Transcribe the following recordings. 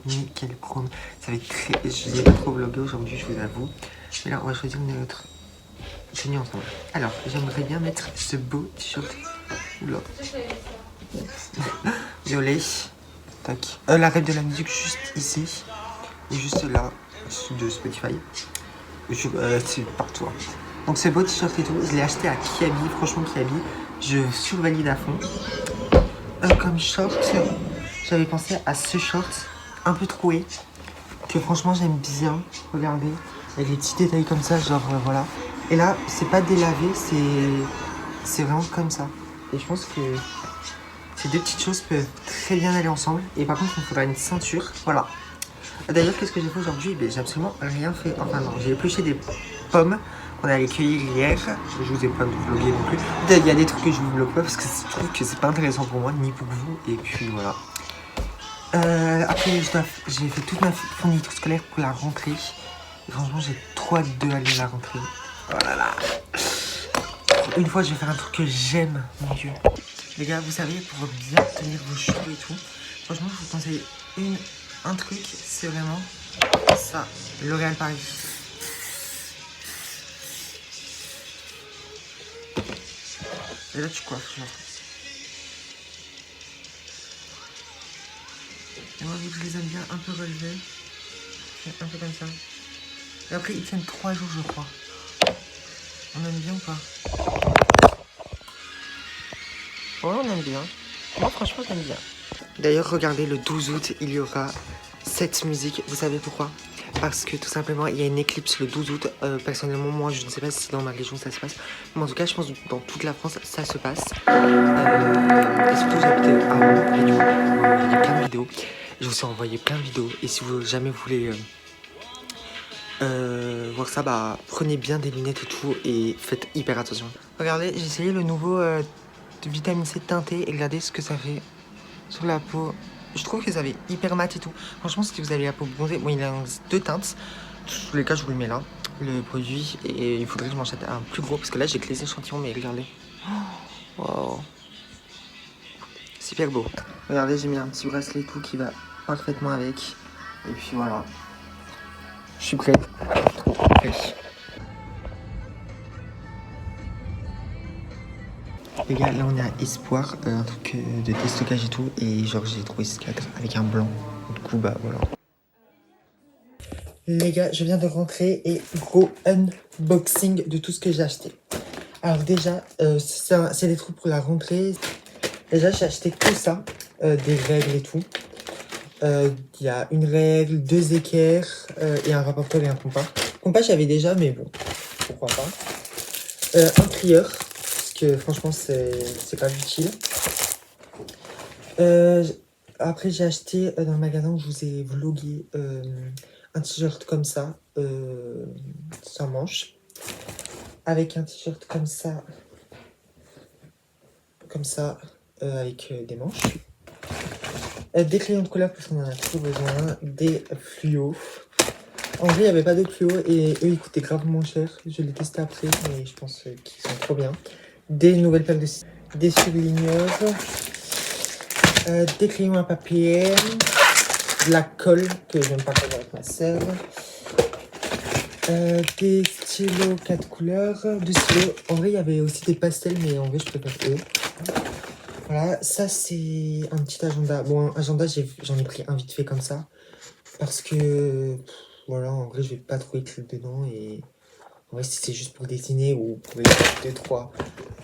nickel chrome. Ça va être très... Je n'ai pas trop vlogué aujourd'hui, je vous avoue. Mais là, on va choisir notre tenue ensemble. Alors, j'aimerais bien mettre ce beau t-shirt. Oula. Violet. Tac. La règle de la musique juste ici. Et juste là, de Spotify. C'est partout. Hein. Donc ce beau t-shirt et tout, je l'ai acheté à Kiabi. Franchement, Kiabi, je survalide à fond. Comme short, j'avais pensé à ce short un peu troué. Que franchement, j'aime bien. Regardez. Avec les petits détails comme ça, genre voilà. Et là, c'est pas délavé, c'est vraiment comme ça. Et je pense que ces deux petites choses peuvent très bien aller ensemble. Et par contre, il me faudra une ceinture. Voilà. D'ailleurs, qu'est-ce que j'ai fait aujourd'hui? J'ai absolument rien fait. Enfin non, j'ai épluché des pommes qu'on allait cueillir hier. Je vous ai pas vlogué non plus. Il y a des trucs que je vous vlog pas parce que je trouve que c'est pas intéressant pour moi, ni pour vous. Et puis voilà. Après, j'ai fait toute ma fourniture scolaire pour la rentrée. Et franchement, j'ai trop hâte d'aller à la rentrée. Oh là là. Une fois, je vais faire un truc que j'aime, mon Dieu. Les gars, vous savez, pour bien tenir vos cheveux et tout, franchement, je vous conseille un truc, c'est vraiment ça, L'Oréal Paris. Et là, tu coiffes, genre. Et moi, vu que je les aime bien un peu relevés, un peu comme ça. Et après, ils tiennent 3 jours, je crois. On aime bien ou pas? Ouais, on aime bien. Moi, franchement, j'aime bien. D'ailleurs, regardez, le 12 août, il y aura cette musique. Vous savez pourquoi? Parce que tout simplement, il y a une éclipse le 12 août. Personnellement, moi, je ne sais pas si dans ma région ça se passe. Mais en tout cas, je pense que dans toute la France, ça se passe. Et surtout, j'habite à Rouen. Et du coup, il y a plein de vidéos. J'ai aussi envoyé plein de vidéos. Et si vous jamais vous voulez voir ça, bah, prenez bien des lunettes et tout. Et faites hyper attention. Regardez, j'ai essayé le nouveau vitamine C teinté. Et regardez ce que ça fait sur la peau. Je trouve que ça fait hyper mat et tout. Franchement, si vous avez la peau bronzée, bon, il a 2 teintes. Dans tous les cas, je vous le mets là, le produit. Et il faudrait que je m'en achète un plus gros parce que là, j'ai que les échantillons, mais regardez. Oh, wow. Super beau. Regardez, j'ai mis un petit bracelet et tout qui va parfaitement avec. Et puis voilà. Je suis prêt. Trop prêt. Les gars, là on est à Espoir, un truc de déstockage et tout, et genre j'ai trouvé ce cadre avec un blanc. Du coup, bah voilà. Les gars, je viens de rentrer et gros unboxing de tout ce que j'ai acheté. Alors déjà, c'est des trucs pour la rentrée. Déjà, j'ai acheté tout ça, des règles et tout. Il y a une règle, 2 équerres et un rapporteur et un compas. Compas, j'avais déjà, mais bon, pourquoi pas. Un plieur, parce que franchement, c'est pas utile. Après, j'ai acheté dans le magasin où je vous ai vlogué un t-shirt comme ça, sans manche, avec un t-shirt comme ça, avec des manches. Des crayons de couleur parce qu'on en a trop besoin, des fluos. En vrai, il n'y avait pas de fluos et eux, ils coûtaient gravement cher. Je l'ai testé après, mais je pense qu'ils sont trop bien. Des nouvelles paires de des surligneurs, des crayons à papier, de la colle que je vais me partager avec ma sœur, des stylos 4 couleurs, 2 stylos. En vrai, il y avait aussi des pastels, mais en vrai, je préfère eux. Voilà, ça c'est un petit agenda. Bon, un agenda, j'en ai pris un vite fait comme ça. Parce que, voilà, en vrai, je vais pas trop écrire dedans. Et en vrai, si c'est juste pour dessiner ou pour écrire 2-3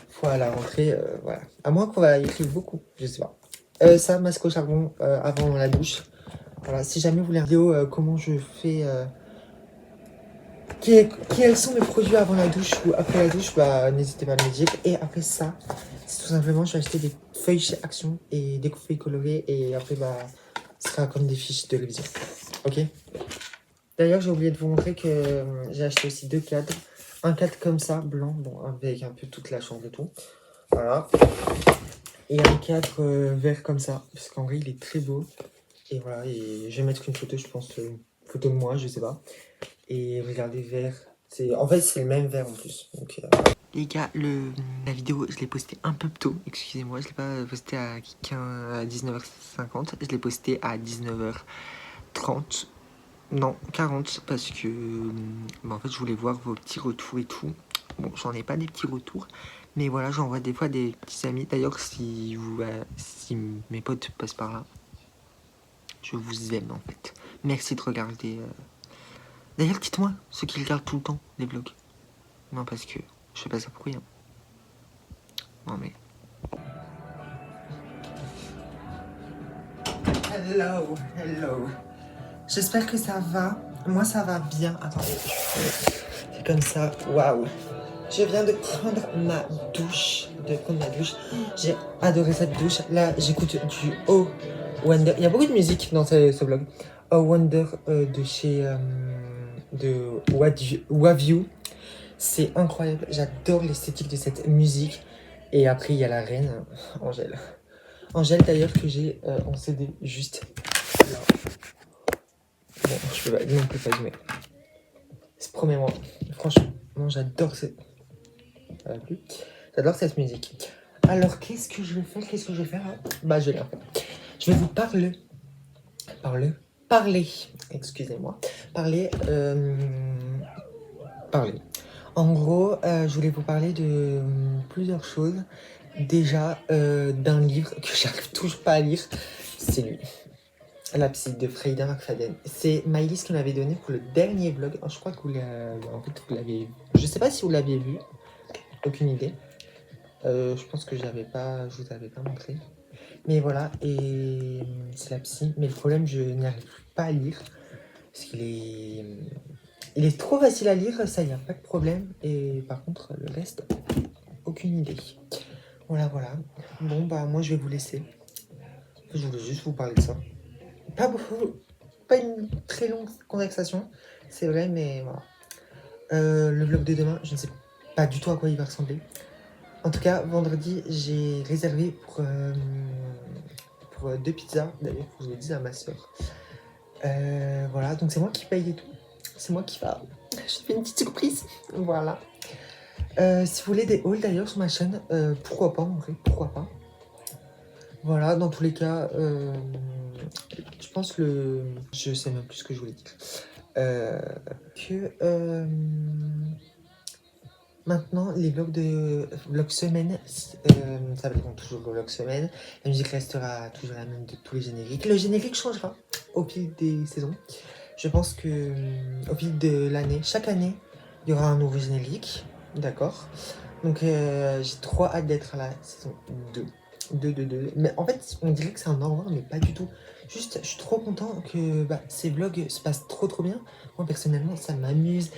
fois à la rentrée, voilà. À moins qu'on va écrire beaucoup, je sais pas. Ça, masque au charbon avant la douche. Voilà, si jamais vous voulez une vidéo, comment je fais... quels sont mes produits avant la douche ou après la douche, bah n'hésitez pas à me le dire. Et après ça, c'est tout simplement, je vais acheter des feuilles chez Action et des feuilles colorées. Et après, bah, ce sera comme des fiches de révision. Ok? D'ailleurs, j'ai oublié de vous montrer que j'ai acheté aussi 2 cadres. Un cadre comme ça, blanc, bon, avec un peu toute la chambre et tout. Voilà. Et un cadre vert comme ça, parce qu'en vrai, il est très beau. Et voilà, et je vais mettre une photo, je pense, une photo de moi, je sais pas. Et regardez, vert. En fait, c'est le même vert en plus. Donc, les gars, la vidéo, je l'ai postée un peu tôt. Excusez-moi, je l'ai pas postée à 19h50. Je l'ai postée à 19h 30. Non, 40, parce que en fait, je voulais voir vos petits retours et tout. Bon, j'en ai pas des petits retours, mais voilà, j'envoie des fois des petits amis. D'ailleurs, si mes potes passent par là, je vous aime en fait. Merci de regarder. D'ailleurs, dites-moi, ceux qui regardent tout le temps les vlogs. Non, parce que je fais pas ça pour rien. Non, mais. Hello, hello. J'espère que ça va. Moi, ça va bien. Attendez, c'est comme ça. Waouh. Je viens de prendre ma douche. J'ai adoré cette douche. Là, j'écoute du Oh Wonder. Il y a beaucoup de musique dans ce vlog. Oh Wonder de chez de Wavyu. C'est incroyable. J'adore l'esthétique de cette musique. Et après, il y a la reine, Angèle. Angèle d'ailleurs que j'ai en CD juste là. Bon, je peux pas non plus pas zoomer. Promets-moi. Franchement, j'adore cette. J'adore cette musique. Alors, qu'est-ce que je vais faire Bah, je vais rien faire. Je vais vous parler. Excusez-moi. Parler. En gros, je voulais vous parler de plusieurs choses. Déjà, d'un livre que j'arrive toujours pas à lire. C'est lui. La psy de Freida McFadden. C'est Maëlys qui m'avait donné pour le dernier vlog. Je crois que vous l'avez. Je sais pas si vous l'aviez vu. Aucune idée. Je pense que je vous avais pas montré. Mais voilà, et c'est la psy. Mais le problème, je n'y arrive pas à lire. Parce il est trop facile à lire, ça, il n'y a pas de problème. Et par contre, le reste, aucune idée. Voilà. Bon, bah, moi, je vais vous laisser. Je voulais juste vous parler de ça. Pas beaucoup, pas une très longue conversation, c'est vrai, mais voilà. Le vlog de demain, je ne sais pas du tout à quoi il va ressembler. En tout cas, vendredi, j'ai réservé pour 2 pizzas. D'ailleurs, faut que je le dise à ma soeur. Voilà, donc c'est moi qui paye et tout. C'est moi qui va. Je te fais une petite surprise. Voilà. Si vous voulez des hauls d'ailleurs sur ma chaîne, pourquoi pas en vrai, pourquoi pas. Voilà, dans tous les cas, je pense je sais même plus ce que je voulais dire. Maintenant, les vlogs semaine s'appelleront toujours vlog semaine. La musique restera toujours la même de tous les génériques. Le générique changera au fil des saisons. Je pense que au fil de l'année, chaque année, il y aura un nouveau générique. D'accord. Donc, j'ai trop hâte d'être à la saison 2. Mais en fait, on dirait que c'est un au revoir, mais pas du tout. Juste, je suis trop content que ces vlogs se passent trop bien. Moi, personnellement, ça m'amuse.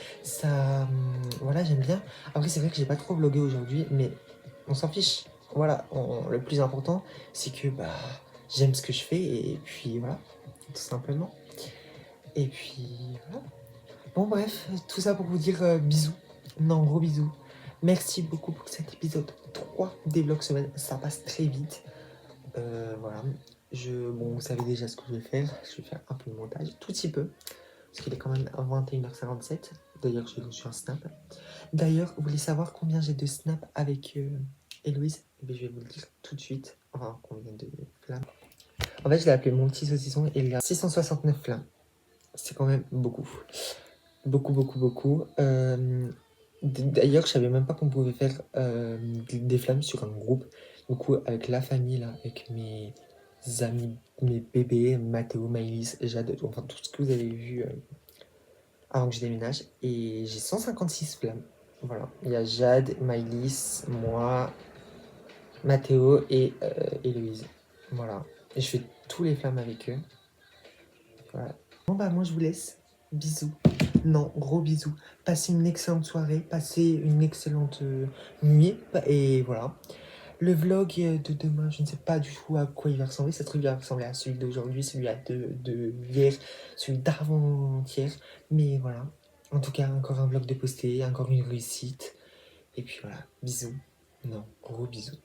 Voilà, j'aime bien. Après, c'est vrai que j'ai pas trop vlogué aujourd'hui, mais on s'en fiche. Voilà, le plus important, c'est que j'aime ce que je fais, et puis voilà, tout simplement. Et puis voilà. Bon, bref, tout ça pour vous dire bisous. Non, gros bisous. Merci beaucoup pour cet épisode 3 des vlogs semaine. Ça passe très vite. Voilà. Bon, vous savez déjà ce que je vais faire. Je vais faire un peu de montage, tout petit peu. Parce qu'il est quand même à 21h57. D'ailleurs, j'ai reçu un snap. D'ailleurs, vous voulez savoir combien j'ai de snaps avec Héloïse? Je vais vous le dire tout de suite. Enfin, combien de flammes. En fait, je l'ai appelé mon petit saucisson et il a 669 flammes. C'est quand même beaucoup. Beaucoup. D'ailleurs, je savais même pas qu'on pouvait faire des flammes sur un groupe. Du coup, avec la famille, là, avec mes amis, mes bébés, Mathéo, Maëlys, Jade, enfin tout ce que vous avez vu avant que je déménage. Et j'ai 156 flammes. Voilà. Il y a Jade, Maëlys, moi, Mathéo et Héloïse. Voilà. Et je fais tous les flammes avec eux. Voilà. Bon, moi, je vous laisse. Bisous. Non, gros bisous. Passez une excellente soirée, passez une excellente nuit. Et voilà. Le vlog de demain, je ne sais pas du tout à quoi il va ressembler. Ça se trouve, il va ressembler à celui d'aujourd'hui, celui de hier, celui d'avant-hier. Mais voilà. En tout cas, encore un vlog de posté, encore une réussite. Et puis voilà, bisous. Non, gros bisous.